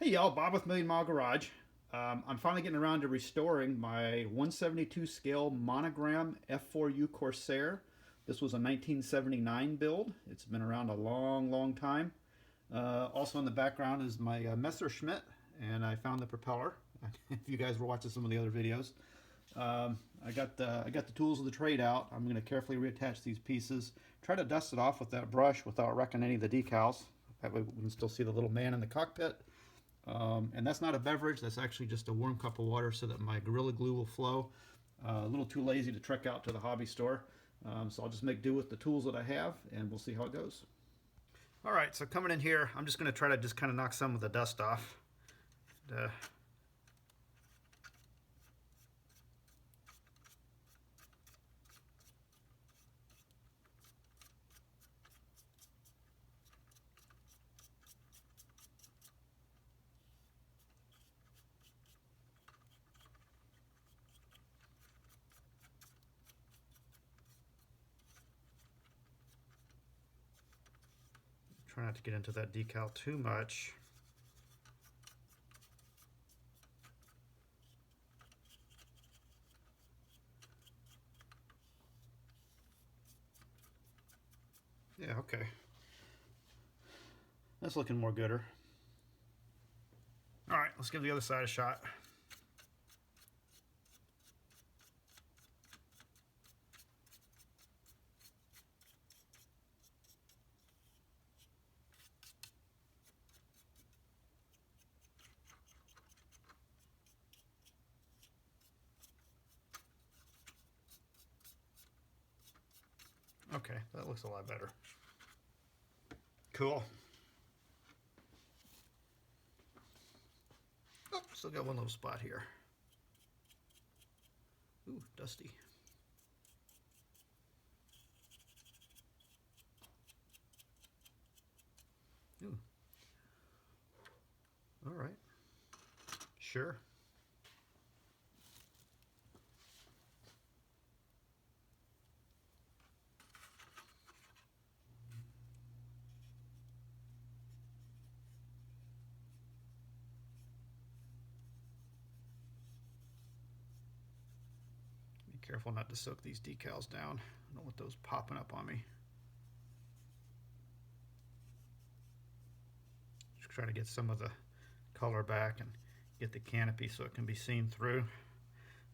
Hey y'all, Bob with Million Mile Garage. I'm finally getting around to restoring my 172 scale Monogram F4U Corsair. This was a 1979 build. It's been around a long, long time. Also in the background is my Messerschmitt, and I found the propeller. If you guys were watching some of the other videos, I got the tools of the trade out. I'm going to carefully reattach these pieces. Try to dust it off with that brush without wrecking any of the decals. That way we can still see the little man in the cockpit. And that's not a beverage, that's actually just a warm cup of water so that my Gorilla Glue will flow. A little too lazy to trek out to the hobby store, so I'll just make do with the tools that I have, and we'll see how it goes. All right, so coming in here, I'm just going to try to just kind of knock some of the dust off. Try not to get into that decal too much. Yeah, okay. That's looking more gooder. All right, let's give the other side a shot. Okay, that looks a lot better. Cool. Oh, still got one little spot here. Ooh, dusty. Ooh. All right. Sure. Be careful not to soak these decals down. I don't want those popping up on me. Just try to get some of the color back and get the canopy so it can be seen through.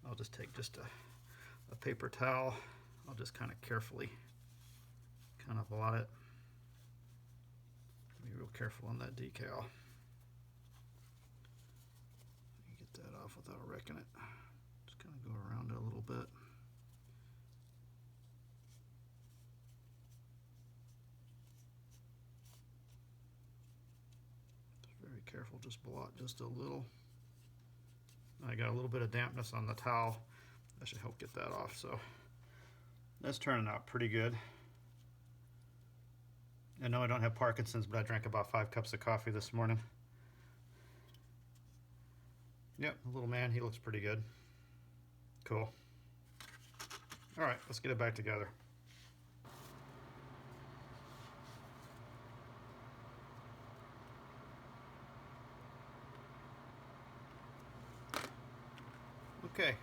I'll just take just a paper towel. I'll just kind of carefully kind of blot it. Be real careful on that decal. Get that off without wrecking it. Just kind of go around it a little bit. Just very careful, just blot just a little. I got a little bit of dampness on the towel. That should help get that off. So that's turning out pretty good. I know I don't have Parkinson's, but I drank about 5 cups of coffee this morning. Yep, the little man, he looks pretty good. Cool. All right, let's get it back together. Okay,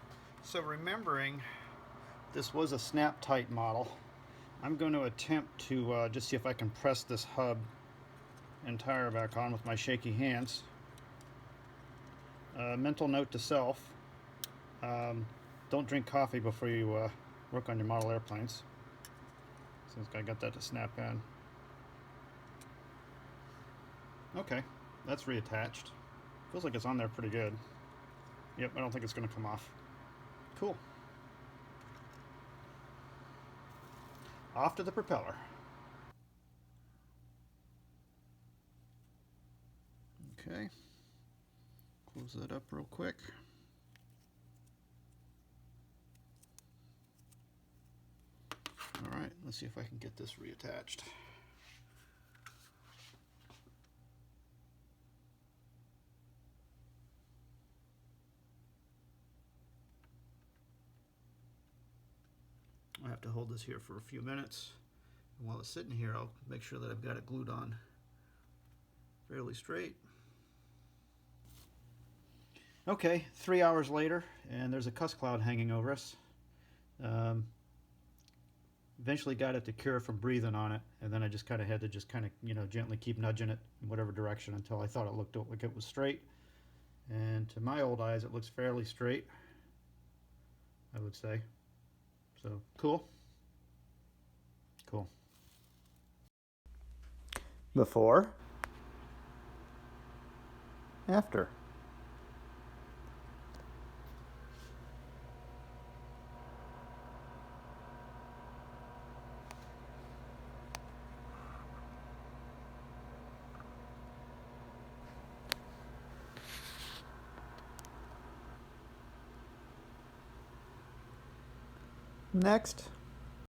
so remembering this was a snap tight model, I'm going to attempt to just see if I can press this hub entire back on with my shaky hands. Mental note to self, don't drink coffee before you work on your model airplanes, since I got that to snap in. Okay, that's reattached. Feels like it's on there pretty good. Yep, I don't think it's going to come off. Cool. Off to the propeller. Okay. Close that up real quick. All right, let's see if I can get this reattached. I have to hold this here for a few minutes. And while it's sitting here, I'll make sure that I've got it glued on fairly straight. Okay, 3 hours later, and there's a cuss cloud hanging over us. Um, Eventually got it to cure from breathing on it, and then I just kind of had to just kind of, you know, gently keep nudging it in whatever direction until I thought it looked like it was straight. And to my old eyes, it looks fairly straight, I would say. So cool. Cool. Before, after. Next.